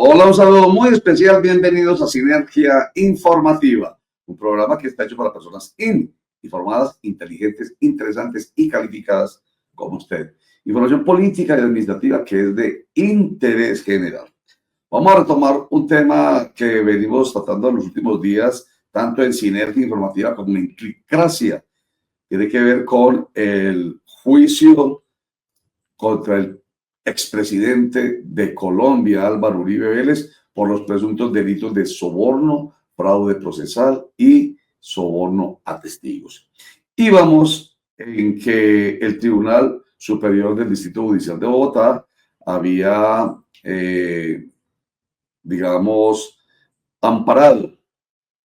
Hola, un saludo muy especial. Bienvenidos a Sinergia Informativa, un programa que está hecho para personas informadas, inteligentes, interesantes y calificadas como usted. Información política y administrativa que es de interés general. Vamos a retomar un tema que venimos tratando en los últimos días, tanto en Sinergia Informativa como en Clicracia. Tiene que ver con el juicio contra el expresidente de Colombia, Álvaro Uribe Vélez, por los presuntos delitos de soborno, fraude procesal y soborno a testigos. Y vamos en que el Tribunal Superior del Distrito Judicial de Bogotá había, amparado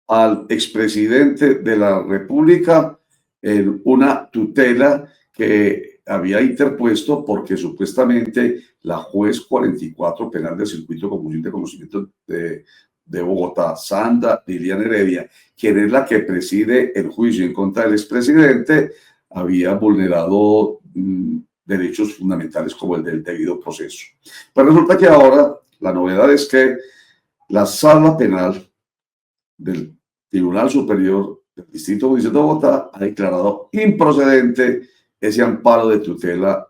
al expresidente de la República en una tutela que había interpuesto porque supuestamente la juez 44 penal del Circuito Común de Conocimiento de Bogotá, Sandra Liliana Heredia, quien es la que preside el juicio en contra del expresidente, había vulnerado derechos fundamentales como el del debido proceso. Pero resulta que ahora la novedad es que la sala penal del Tribunal Superior del Distrito Judicial de Bogotá ha declarado improcedente ese amparo de tutela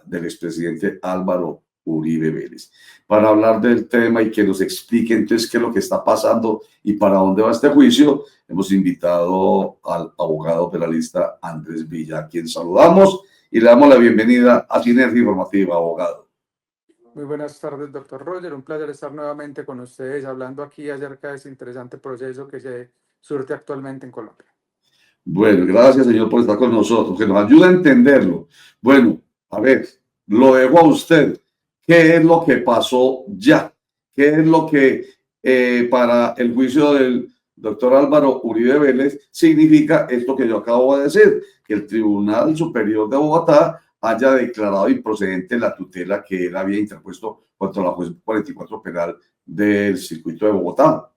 del expresidente Álvaro Uribe Vélez. Para hablar del tema y que nos explique entonces qué es lo que está pasando y para dónde va este juicio, hemos invitado al abogado penalista Andrés Villa, a quien saludamos y le damos la bienvenida a Sinergia Informativa, abogado. Muy buenas tardes, doctor Roger. Un placer estar nuevamente con ustedes hablando aquí acerca de este interesante proceso que se surte actualmente en Colombia. Bueno, gracias, señor, por estar con nosotros, que nos ayuda a entenderlo. Bueno, a ver, lo dejo a usted. ¿Qué es lo que pasó ya? ¿Qué es lo que para el juicio del doctor Álvaro Uribe Vélez significa esto que yo acabo de decir? Que el Tribunal Superior de Bogotá haya declarado improcedente la tutela que él había interpuesto contra la juez 44 penal del Circuito de Bogotá.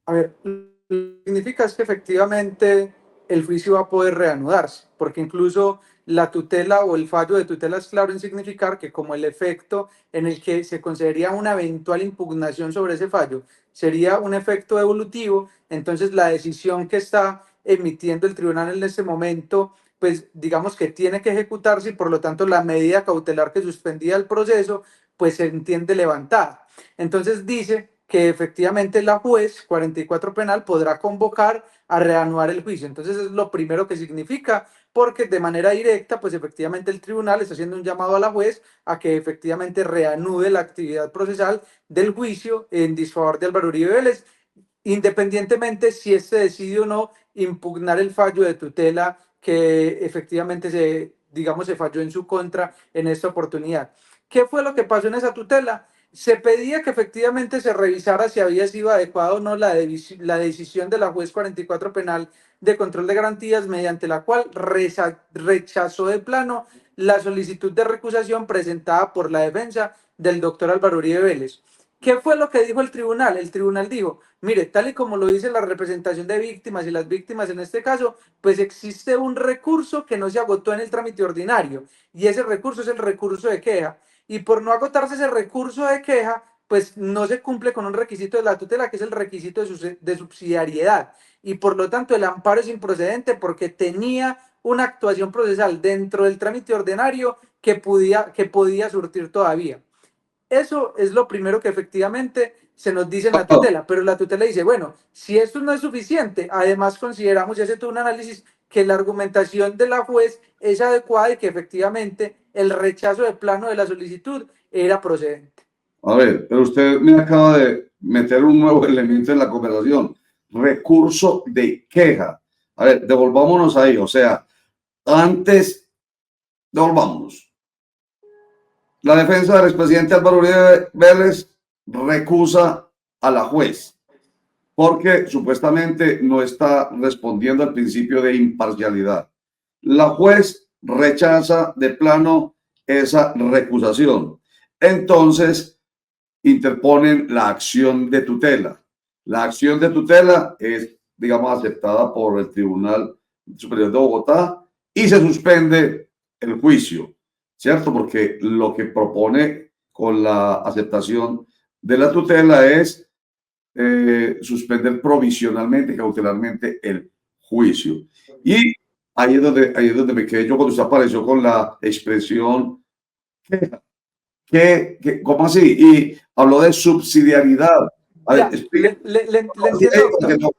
A ver, lo que significa es que efectivamente el juicio va a poder reanudarse, porque incluso la tutela o el fallo de tutela es claro en significar que como el efecto en el que se concedería una eventual impugnación sobre ese fallo sería un efecto evolutivo, entonces la decisión que está emitiendo el tribunal en este momento, pues digamos que tiene que ejecutarse y por lo tanto la medida cautelar que suspendía el proceso, pues se entiende levantada. Entonces dice que efectivamente la juez 44 penal podrá convocar a reanudar el juicio. Entonces es lo primero que significa, porque de manera directa, pues efectivamente el tribunal está haciendo un llamado a la juez a que efectivamente reanude la actividad procesal del juicio en disfavor de Álvaro Uribe Vélez, independientemente si éste decide o no impugnar el fallo de tutela que efectivamente se falló en su contra en esta oportunidad. ¿Qué fue lo que pasó en esa tutela? Se pedía que efectivamente se revisara si había sido adecuada o no la decisión de la juez 44 penal de control de garantías, mediante la cual rechazó de plano la solicitud de recusación presentada por la defensa del doctor Álvaro Uribe Vélez. ¿Qué fue lo que dijo el tribunal? El tribunal dijo, mire, tal y como lo dice la representación de víctimas y las víctimas en este caso, pues existe un recurso que no se agotó en el trámite ordinario y ese recurso es el recurso de queja. Y por no agotarse ese recurso de queja, pues no se cumple con un requisito de la tutela, que es el requisito de subsidiariedad. Y por lo tanto el amparo es improcedente porque tenía una actuación procesal dentro del trámite ordinario que podía surtir todavía. Eso es lo primero que efectivamente se nos dice en la tutela, pero la tutela dice, bueno, si esto no es suficiente, además consideramos, ya se tuvo un análisis, que la argumentación de la juez es adecuada y que efectivamente el rechazo de plano de la solicitud era procedente. A ver, pero usted me acaba de meter un nuevo elemento en la conversación, recurso de queja. A ver, devolvámonos ahí, o sea, antes, devolvámonos. La defensa del expresidente Álvaro Uribe Vélez recusa a la juez porque supuestamente no está respondiendo al principio de imparcialidad. La juez rechaza de plano esa recusación. Entonces, interponen la acción de tutela. La acción de tutela es, digamos, aceptada por el Tribunal Superior de Bogotá y se suspende el juicio, ¿cierto? Porque lo que propone con la aceptación de la tutela es suspender provisionalmente, cautelarmente el juicio. Y ahí es donde me quedé yo cuando usted apareció con la expresión, ¿cómo así? Y habló de subsidiariedad. A ver, Ya, explique, le entiendo, doctor.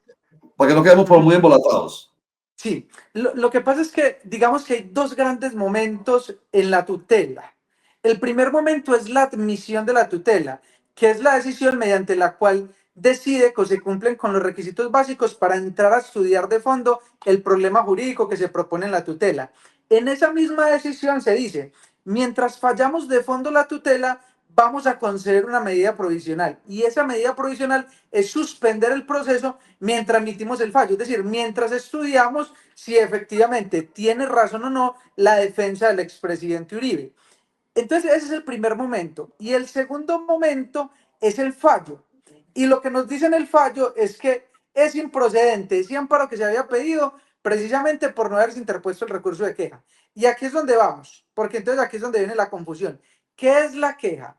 para que no quedemos por muy embolatados. Sí, lo que pasa es que digamos que hay dos grandes momentos en la tutela. El primer momento es la admisión de la tutela, que es la decisión mediante la cual decide que se cumplen con los requisitos básicos para entrar a estudiar de fondo el problema jurídico que se propone en la tutela. En esa misma decisión se dice, mientras fallamos de fondo la tutela, vamos a conceder una medida provisional. Y esa medida provisional es suspender el proceso mientras emitimos el fallo, es decir, mientras estudiamos si efectivamente tiene razón o no la defensa del expresidente Uribe. Entonces, ese es el primer momento. Y el segundo momento es el fallo. Y lo que nos dice en el fallo es que es improcedente ese amparo que se había pedido precisamente por no haberse interpuesto el recurso de queja. Y aquí es donde vamos, porque entonces aquí es donde viene la confusión. ¿Qué es la queja?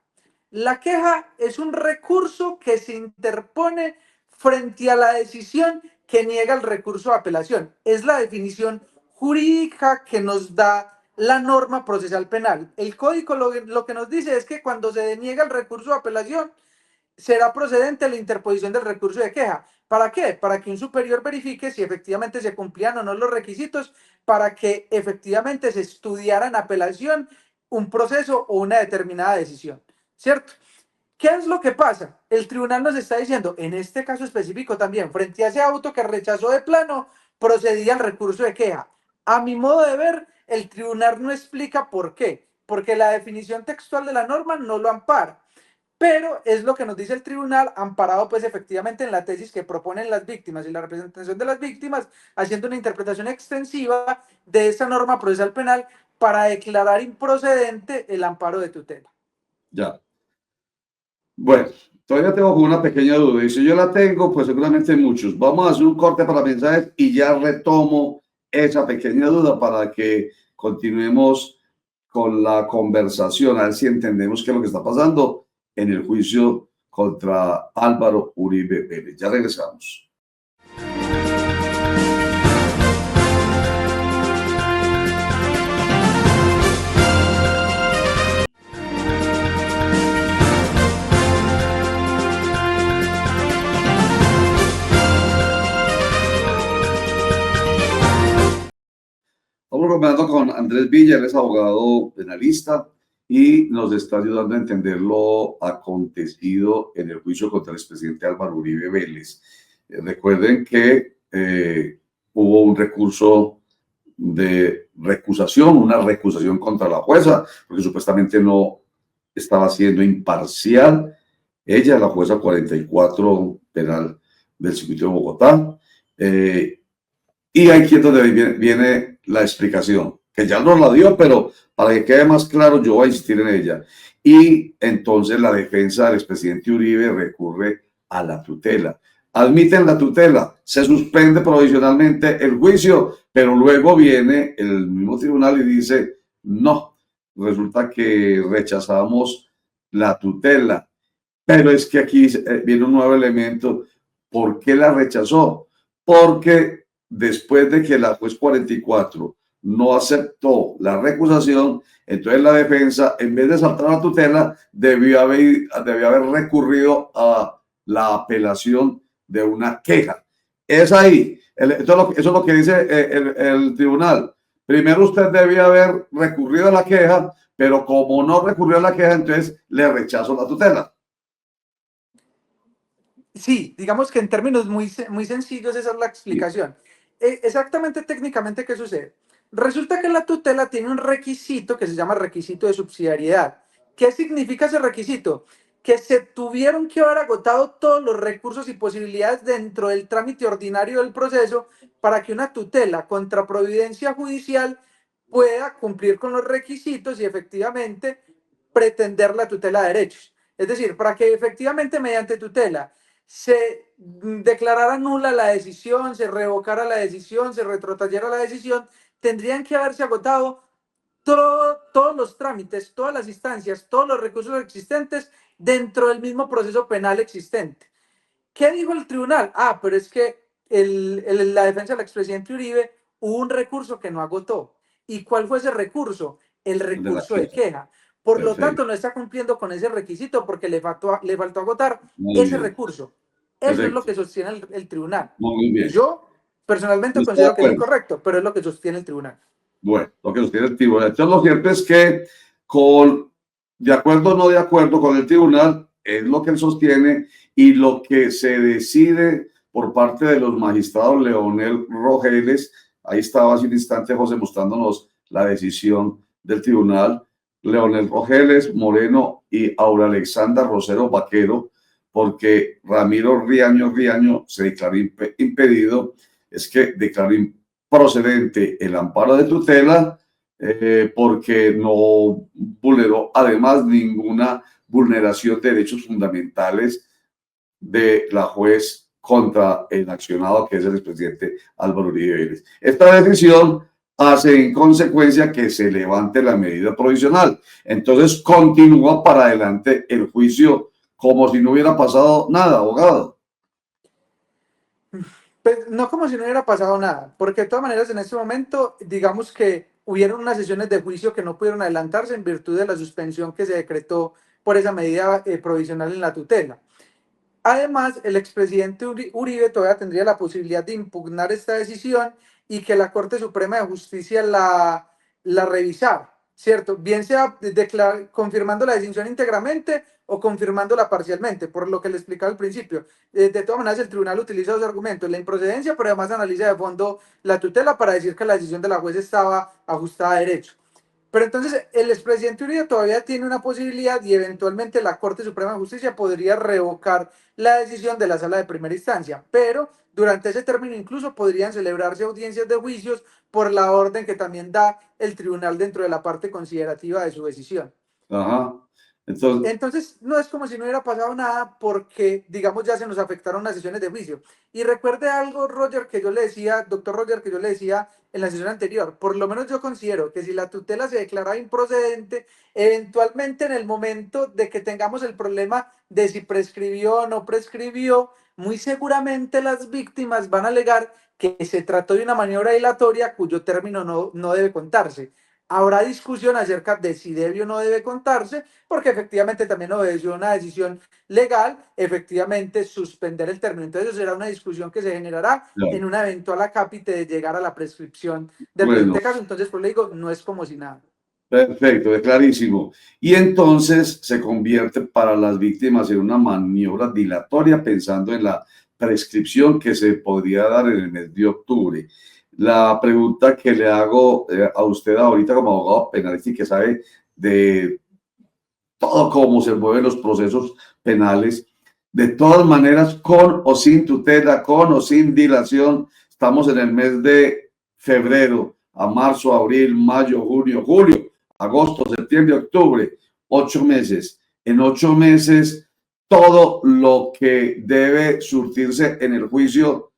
La queja es un recurso que se interpone frente a la decisión que niega el recurso de apelación. Es la definición jurídica que nos da la norma procesal penal. El código lo que nos dice es que cuando se deniega el recurso de apelación, será procedente la interposición del recurso de queja. ¿Para qué? Para que un superior verifique si efectivamente se cumplían o no los requisitos, para que efectivamente se estudiara en apelación un proceso o una determinada decisión. ¿Cierto? ¿Qué es lo que pasa? El tribunal nos está diciendo, en este caso específico también, frente a ese auto que rechazó de plano, procedía al recurso de queja. A mi modo de ver, el tribunal no explica por qué, porque la definición textual de la norma no lo ampara. Pero es lo que nos dice el tribunal, amparado pues efectivamente en la tesis que proponen las víctimas y la representación de las víctimas, haciendo una interpretación extensiva de esa norma procesal penal para declarar improcedente el amparo de tutela. Ya. Bueno, todavía tengo una pequeña duda. Y si yo la tengo, pues seguramente muchos. Vamos a hacer un corte para mensajes y ya retomo esa pequeña duda para que continuemos con la conversación, a ver si entendemos qué es lo que está pasando en el juicio contra Álvaro Uribe Vélez. Ya regresamos. Estamos conversando con Andrés Villa, él es abogado penalista y nos está ayudando a entender lo acontecido en el juicio contra el expresidente Álvaro Uribe Vélez. Recuerden que hubo un recurso de recusación, una recusación contra la jueza, porque supuestamente no estaba siendo imparcial. Ella, la jueza 44 penal del circuito de Bogotá. Y aquí es donde viene la explicación, que ya nos la dio, pero para que quede más claro, yo voy a insistir en ella. Y entonces la defensa del expresidente Uribe recurre a la tutela. Admiten la tutela, se suspende provisionalmente el juicio, pero luego viene el mismo tribunal y dice, no, resulta que rechazamos la tutela. Pero es que aquí viene un nuevo elemento. ¿Por qué la rechazó? Porque después de que la juez 44 no aceptó la recusación, entonces la defensa, en vez de saltar la tutela, debió haber recurrido a la apelación de una queja. Es ahí. Eso es lo que dice el tribunal. Primero usted debía haber recurrido a la queja, pero como no recurrió a la queja, entonces le rechazo la tutela. Sí, digamos que en términos muy sencillos esa es la explicación. Exactamente técnicamente, ¿qué sucede? Resulta que la tutela tiene un requisito que se llama requisito de subsidiariedad. ¿Qué significa ese requisito? Que se tuvieron que haber agotado todos los recursos y posibilidades dentro del trámite ordinario del proceso para que una tutela contra providencia judicial pueda cumplir con los requisitos y efectivamente pretender la tutela de derechos. Es decir, para que efectivamente mediante tutela se declarara nula la decisión, se revocara la decisión, se retrotrayera la decisión, tendrían que haberse agotado todos los trámites, todas las instancias, todos los recursos existentes dentro del mismo proceso penal existente. ¿Qué dijo el tribunal? Ah, pero es que la defensa del expresidente Uribe hubo un recurso que no agotó. ¿Y cuál fue ese recurso? El De la recurso de queja. queja. Por lo Perfecto. tanto, no está cumpliendo con ese requisito porque le faltó agotar Muy ese bien. recurso. Eso es lo Perfecto. que sostiene el tribunal. Muy bien. Yo personalmente Yo estoy de considero que es acuerdo. incorrecto, pero es lo que sostiene el tribunal. Bueno, lo que sostiene el tribunal. Entonces, lo cierto es que, con, de acuerdo o no de acuerdo con el tribunal, es lo que él sostiene y lo que se decide por parte de los magistrados Leonel Rogeles. Ahí estaba hace un instante José mostrándonos la decisión del tribunal. Leonel Rogeles, Moreno y Aura Alexandra Rosero Vaquero, porque Ramiro Riaño se declaró impedido, es que declaró procedente el amparo de tutela, porque no vulneró además ninguna vulneración de derechos fundamentales de la juez contra el accionado, que es el expresidente Álvaro Uribe Vélez. Esta decisión hace en consecuencia que se levante la medida provisional. Entonces continúa para adelante el juicio como si no hubiera pasado nada, abogado. Pues no como si no hubiera pasado nada, porque de todas maneras en este momento, digamos que hubieron unas sesiones de juicio que no pudieron adelantarse en virtud de la suspensión que se decretó por esa medida provisional en la tutela. Además, el expresidente Uribe todavía tendría la posibilidad de impugnar esta decisión y que la Corte Suprema de Justicia la revisara, ¿cierto? Bien sea confirmando la decisión íntegramente o confirmándola parcialmente, por lo que le explicaba al principio. De todas maneras, el tribunal utiliza dos argumentos, la improcedencia, pero además analiza de fondo la tutela para decir que la decisión de la juez estaba ajustada a derecho. Pero entonces el expresidente Uribe todavía tiene una posibilidad y eventualmente la Corte Suprema de Justicia podría revocar la decisión de la sala de primera instancia, pero durante ese término incluso podrían celebrarse audiencias de juicios por la orden que también da el tribunal dentro de la parte considerativa de su decisión. Ajá. Entonces, Entonces, no es como si no hubiera pasado nada porque, digamos, ya se nos afectaron las sesiones de juicio. Y recuerde algo, Roger, que yo le decía, doctor Roger, que yo le decía en la sesión anterior. Por lo menos yo considero que si la tutela se declara improcedente, eventualmente en el momento de que tengamos el problema de si prescribió o no prescribió, muy seguramente las víctimas van a alegar que se trató de una maniobra dilatoria cuyo término no debe contarse. Habrá discusión acerca de si debe o no debe contarse, porque efectivamente también obedeció una decisión legal, efectivamente suspender el término. Entonces, eso será una discusión que se generará claro. en una eventual acápite de llegar a la prescripción del Bueno, presente caso. Entonces, por le digo, no es como si nada. perfecto, es clarísimo. Y entonces se convierte para las víctimas en una maniobra dilatoria pensando en la prescripción que se podría dar en el mes de octubre. La pregunta que le hago a usted ahorita como abogado penalista y que sabe de todo cómo se mueven los procesos penales, de todas maneras, con o sin tutela, con o sin dilación, estamos en el mes de febrero, a marzo, abril, mayo, junio, julio, agosto, septiembre, octubre, 8 meses. En 8 meses, todo lo que debe surtirse en el juicio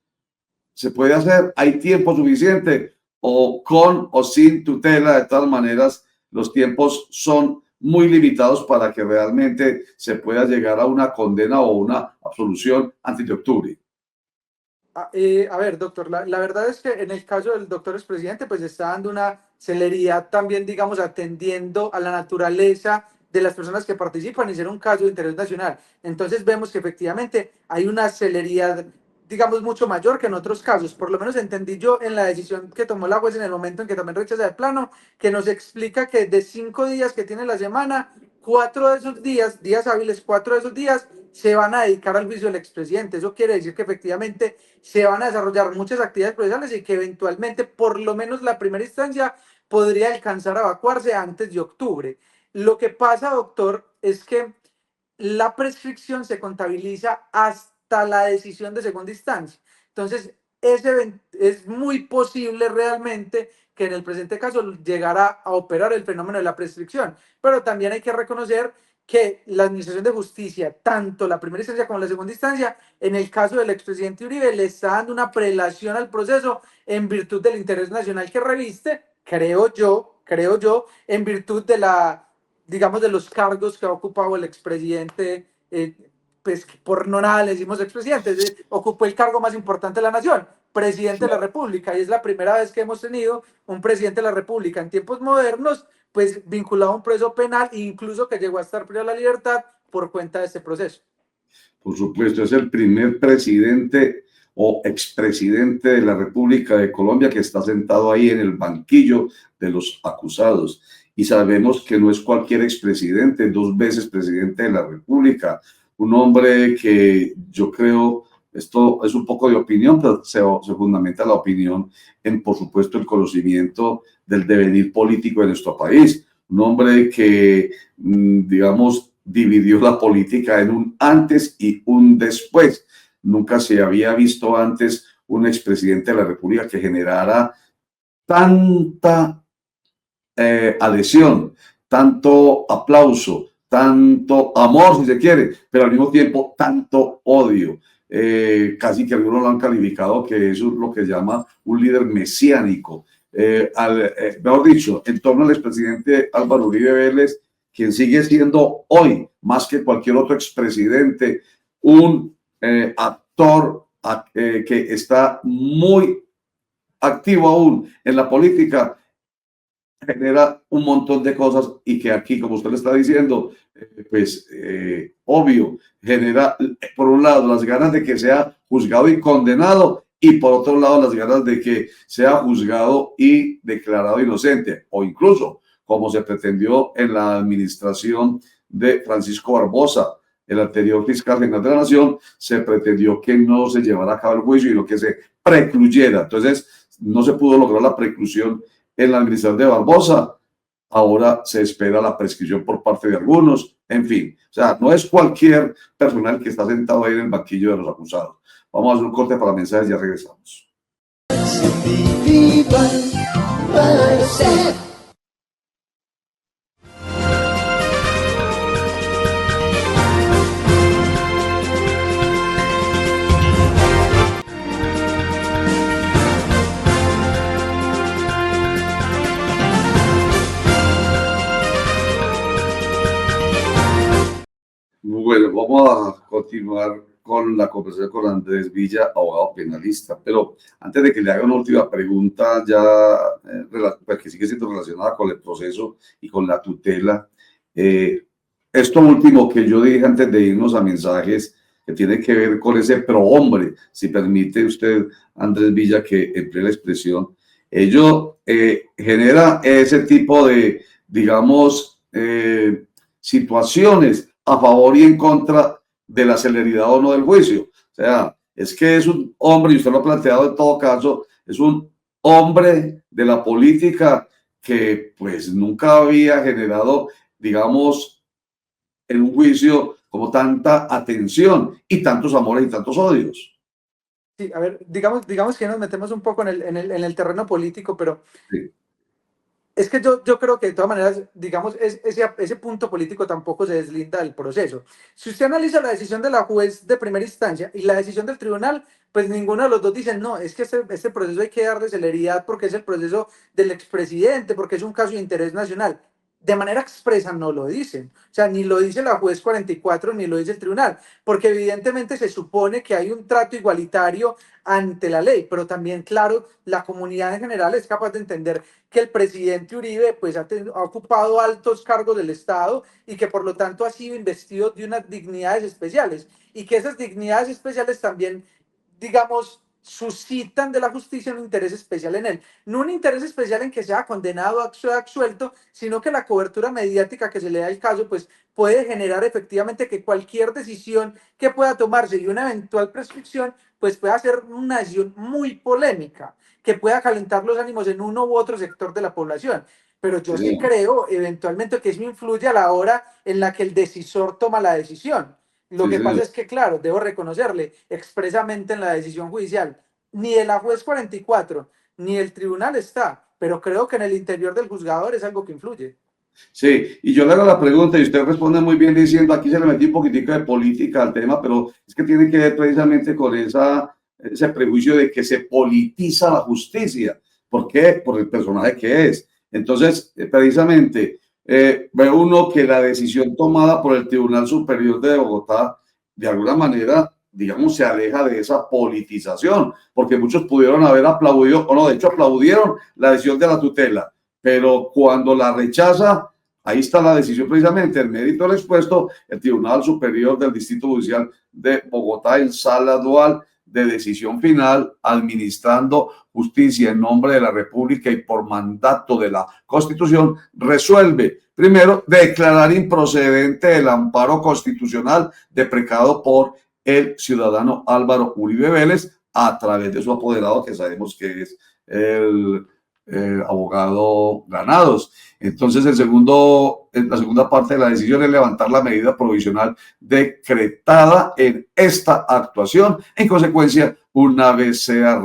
se puede hacer. Hay tiempo suficiente, o con o sin tutela. De todas maneras, los tiempos son muy limitados para que realmente se pueda llegar a una condena o una absolución antes de octubre. A ver, doctor, la verdad es que en el caso del doctor expresidente, pues está dando una celeridad también, digamos, atendiendo a la naturaleza de las personas que participan y ser un caso de interés nacional. Entonces vemos que efectivamente hay una celeridad, digamos, mucho mayor que en otros casos. Por lo menos entendí yo en la decisión que tomó la juez en el momento en que también rechaza de plano, que nos explica que de 5 días que tiene la semana, 4 de esos días, días hábiles, 4 de esos días, se van a dedicar al juicio del expresidente. Eso quiere decir que efectivamente se van a desarrollar muchas actividades procesales y que eventualmente, por lo menos la primera instancia, podría alcanzar a evacuarse antes de octubre. Lo que pasa, doctor, es que la prescripción se contabiliza hasta la decisión de segunda instancia. Entonces, es muy posible realmente que en el presente caso llegara a operar el fenómeno de la prescripción, pero también hay que reconocer que la Administración de Justicia, tanto la primera instancia como la segunda instancia, en el caso del expresidente Uribe, le está dando una prelación al proceso en virtud del interés nacional que reviste, creo yo, en virtud digamos, de los cargos que ha ocupado el expresidente, pues por no nada le decimos expresidente, ocupó el cargo más importante de la nación, presidente de la República, y es la primera vez que hemos tenido un presidente de la República en tiempos modernos, pues vinculado a un proceso penal, incluso que llegó a estar privado de la libertad por cuenta de este proceso. Por supuesto, es el primer presidente o expresidente de la República de Colombia que está sentado ahí en el banquillo de los acusados. Y sabemos que no es cualquier expresidente, 2 veces presidente de la República, un hombre que yo creo, esto es un poco de opinión, pero se fundamenta la opinión en, por supuesto, el conocimiento del devenir político de nuestro país. Un hombre que, digamos, dividió la política en un antes y un después. Nunca se había visto antes un expresidente de la República que generara tanta adhesión, tanto aplauso, tanto amor, si se quiere, pero al mismo tiempo tanto odio. Casi que algunos lo han calificado que eso es lo que llama un líder mesiánico. Mejor dicho, en torno al expresidente Álvaro Uribe Vélez, quien sigue siendo hoy, más que cualquier otro expresidente, un actor que está muy activo aún en la política, genera un montón de cosas y que aquí, como usted le está diciendo, pues obvio, genera por un lado las ganas de que sea juzgado y condenado y por otro lado las ganas de que sea juzgado y declarado inocente o incluso como se pretendió en la administración de Francisco Barbosa, el anterior fiscal general de la Nación, se pretendió que no se llevara a cabo el juicio y lo que se precluyera. Entonces, no se pudo lograr la preclusión en la administración de Barbosa. Ahora se espera la prescripción por parte de algunos. En fin, o sea, no es cualquier personal que está sentado ahí en el banquillo de los acusados. Vamos a hacer un corte para mensajes y ya regresamos. Bueno, vamos a continuar con la conversación con Andrés Villa, abogado penalista, pero antes de que le haga una última pregunta, ya que sigue siendo relacionada con el proceso y con la tutela, esto último que yo dije antes de irnos a mensajes, que tiene que ver con ese prohombre, si permite usted, Andrés Villa, que emplee la expresión, ello genera ese tipo de, digamos, situaciones a favor y en contra de la celeridad o no del juicio. O sea, es que es un hombre, y usted lo ha planteado en todo caso, es un hombre de la política que pues nunca había generado, digamos, en un juicio como tanta atención y tantos amores y tantos odios. Sí, a ver, digamos que nos metemos un poco en el terreno político, pero Sí. es que yo creo que de todas maneras, digamos, ese punto político tampoco se deslinda del proceso. Si usted analiza la decisión de la juez de primera instancia y la decisión del tribunal, pues ninguno de los dos dicen, no, es que este proceso hay que darle celeridad porque es el proceso del expresidente, porque es un caso de interés nacional. De manera expresa no lo dicen. O sea, ni lo dice la juez 44, ni lo dice el tribunal, porque evidentemente se supone que hay un trato igualitario ante la ley, pero también, claro, la comunidad en general es capaz de entender que el presidente Uribe pues ha ocupado altos cargos del Estado y que por lo tanto ha sido investido de unas dignidades especiales y que esas dignidades especiales también, digamos, suscitan de la justicia un interés especial en él. No un interés especial en que sea condenado o absuelto, sino que la cobertura mediática que se le da al caso pues puede generar efectivamente que cualquier decisión que pueda tomarse y una eventual prescripción pues pueda ser una decisión muy polémica, que pueda calentar los ánimos en uno u otro sector de la población. Pero yo sí creo eventualmente que eso influye a la hora en la que el decisor toma la decisión. Lo que pasa es que, claro, debo reconocerle expresamente en la decisión judicial, ni de la juez 44, ni el tribunal está, pero creo que en el interior del juzgador es algo que influye. Sí, y yo le hago la pregunta y usted responde muy bien diciendo, aquí se le metió un poquitico de política al tema, pero es que tiene que ver precisamente con ese prejuicio de que se politiza la justicia. ¿Por qué? Por el personaje que es. Entonces, precisamente, ve uno que la decisión tomada por el Tribunal Superior de Bogotá, de alguna manera, digamos, se aleja de esa politización, porque muchos pudieron haber aplaudido, o no, de hecho aplaudieron la decisión de la tutela, pero cuando la rechaza, ahí está la decisión precisamente, el mérito del expuesto, el Tribunal Superior del Distrito Judicial de Bogotá en sala dual de decisión final, administrando justicia en nombre de la República y por mandato de la Constitución, resuelve, primero, declarar improcedente el amparo constitucional deprecado por el ciudadano Álvaro Uribe Vélez a través de su apoderado, que sabemos que es el abogado Granados. Entonces, la segunda parte de la decisión es levantar la medida provisional decretada en esta actuación. En consecuencia, una vez sea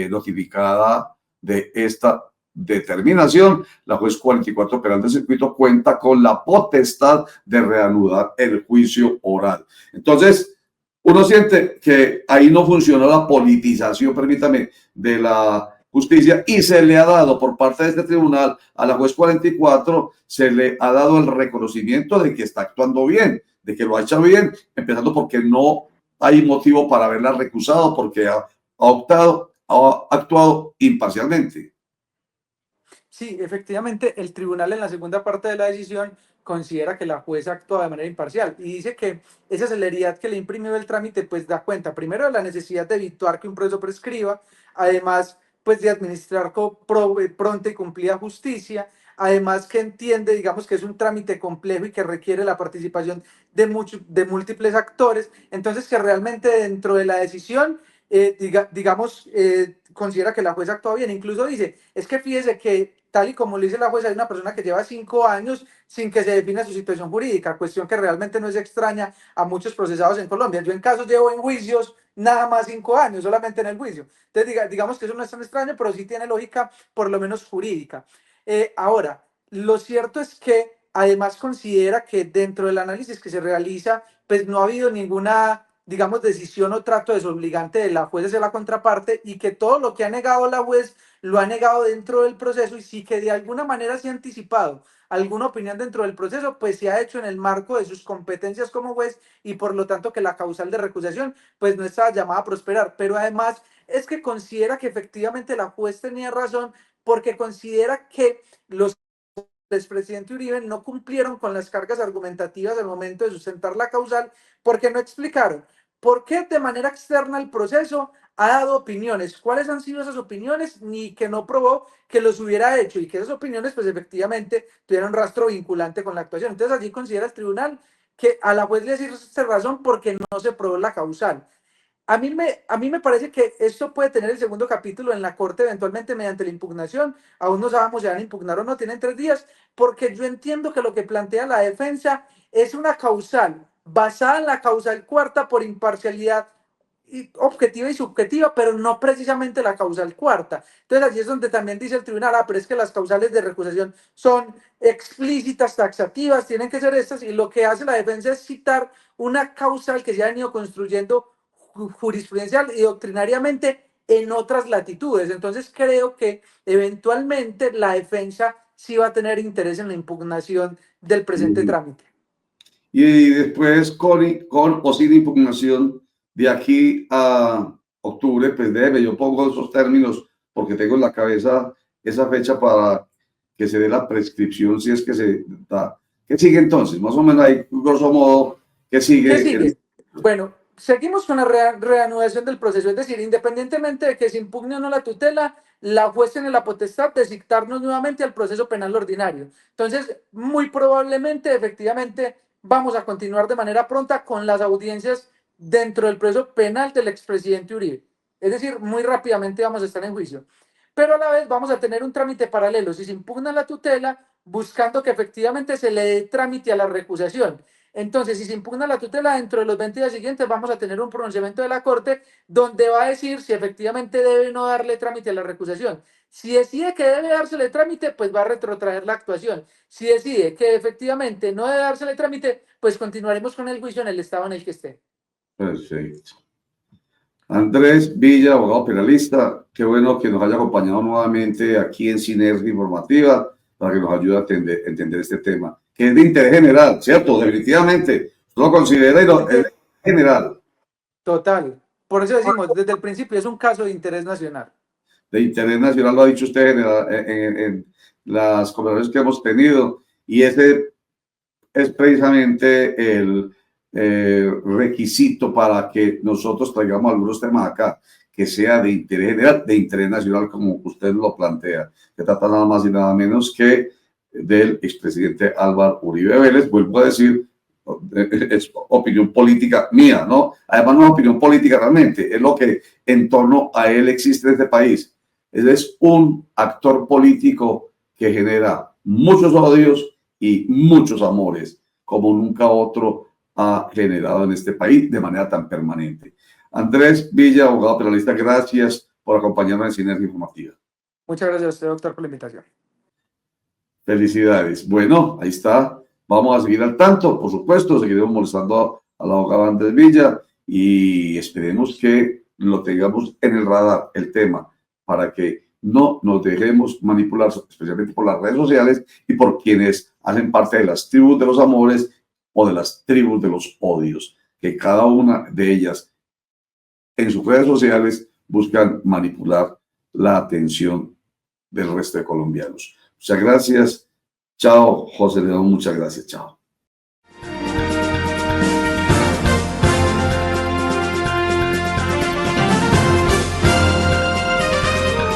notificada de esta determinación, la juez 44 penal del circuito cuenta con la potestad de reanudar el juicio oral. Entonces, uno siente que ahí no funcionó la politización, permítame, de la justicia, y se le ha dado por parte de este tribunal a la juez 44, se le ha dado el reconocimiento de que está actuando bien, de que lo ha hecho bien, empezando porque no hay motivo para haberla recusado, porque ha actuado imparcialmente. Sí, efectivamente, el tribunal en la segunda parte de la decisión considera que la jueza actúa de manera imparcial y dice que esa celeridad que le imprimió el trámite pues da cuenta primero de la necesidad de evitar que un proceso prescriba, además pues de administrar con pronta y cumplida justicia, además que entiende, digamos, que es un trámite complejo y que requiere la participación de múltiples actores, entonces que realmente dentro de la decisión, considera que la jueza actúa bien, incluso dice, es que fíjese que tal y como lo dice la jueza, hay una persona que lleva 5 años sin que se defina su situación jurídica, cuestión que realmente no es extraña a muchos procesados en Colombia. Yo en casos llevo en juicios nada más 5 años, solamente en el juicio. Entonces, digamos que eso no es tan extraño, pero sí tiene lógica, por lo menos jurídica. Ahora, lo cierto es que además considera que dentro del análisis que se realiza, pues no ha habido ninguna, digamos, decisión o trato desobligante de la juez hacia la contraparte y que todo lo que ha negado la juez lo ha negado dentro del proceso y sí que de alguna manera se ha anticipado alguna opinión dentro del proceso, pues se ha hecho en el marco de sus competencias como juez y por lo tanto que la causal de recusación pues no estaba llamada a prosperar, pero además es que considera que efectivamente la juez tenía razón porque considera que los expresidente Uribe no cumplieron con las cargas argumentativas al momento de sustentar la causal porque no explicaron por qué de manera externa al proceso ha dado opiniones, cuáles han sido esas opiniones, ni que no probó que los hubiera hecho y que esas opiniones pues efectivamente tuvieron rastro vinculante con la actuación. Entonces allí considera el tribunal que a la juez le existe razón porque no se probó la causal. A mí me parece que esto puede tener el segundo capítulo en la Corte eventualmente mediante la impugnación. Aún no sabemos si van a impugnar o no, tienen 3 días, porque yo entiendo que lo que plantea la defensa es una causal basada en la causal cuarta por imparcialidad objetiva y subjetiva, pero no precisamente la causal cuarta. Entonces allí es donde también dice el tribunal, pero es que las causales de recusación son explícitas, taxativas, tienen que ser estas, y lo que hace la defensa es citar una causal que se ha venido construyendo jurisprudencial y doctrinariamente en otras latitudes. Entonces creo que eventualmente la defensa sí va a tener interés en la impugnación del presente trámite. Y después, con o sin impugnación, de aquí a octubre, pues debe, yo pongo esos términos porque tengo en la cabeza esa fecha para que se dé la prescripción, si es que se da. ¿Qué sigue entonces? Más o menos ahí, grosso modo, ¿qué sigue? ¿Qué sigue? Bueno, seguimos con la reanudación del proceso, es decir, independientemente de que se impugne o no la tutela, la juez tiene la potestad de citarnos nuevamente al proceso penal ordinario. Entonces, muy probablemente, efectivamente, vamos a continuar de manera pronta con las audiencias dentro del proceso penal del expresidente Uribe. Es decir, muy rápidamente vamos a estar en juicio. Pero a la vez vamos a tener un trámite paralelo. Si se impugna la tutela, buscando que efectivamente se le dé trámite a la recusación. Entonces, si se impugna la tutela, dentro de los 20 días siguientes vamos a tener un pronunciamiento de la Corte donde va a decir si efectivamente debe o no darle trámite a la recusación. Si decide que debe dársele trámite, pues va a retrotraer la actuación. Si decide que efectivamente no debe dársele trámite, pues continuaremos con el juicio en el estado en el que esté. Perfecto. Andrés Villa, abogado penalista, qué bueno que nos haya acompañado nuevamente aquí en Sinergia Informativa para que nos ayude a entender este tema, que es de interés general, ¿cierto? Definitivamente, lo considera y lo es general. Total. Por eso decimos, desde el principio es un caso de interés nacional. De interés nacional, lo ha dicho usted en las conversaciones que hemos tenido, y ese es precisamente el requisito para que nosotros traigamos algunos temas acá, que sea de interés general, de interés nacional, como usted lo plantea. Se trata nada más y nada menos que del expresidente Álvaro Uribe Vélez. Vuelvo a decir, es opinión política mía, ¿no? Además no es opinión política realmente, es lo que en torno a él existe en este país. Él es un actor político que genera muchos odios y muchos amores, como nunca otro ha generado en este país de manera tan permanente. Andrés Villa, abogado penalista, gracias por acompañarnos en Sinergia Informativa. Muchas gracias a usted, doctor, por la invitación. Felicidades. Bueno, ahí está. Vamos a seguir al tanto, por supuesto, seguiremos molestando al abogado Andrés Villa y esperemos que lo tengamos en el radar, el tema, para que no nos dejemos manipular, especialmente por las redes sociales y por quienes hacen parte de las tribus de los amores o de las tribus de los odios, que cada una de ellas en sus redes sociales buscan manipular la atención del resto de colombianos. Muchas gracias. Chao, José León. Muchas gracias. Chao.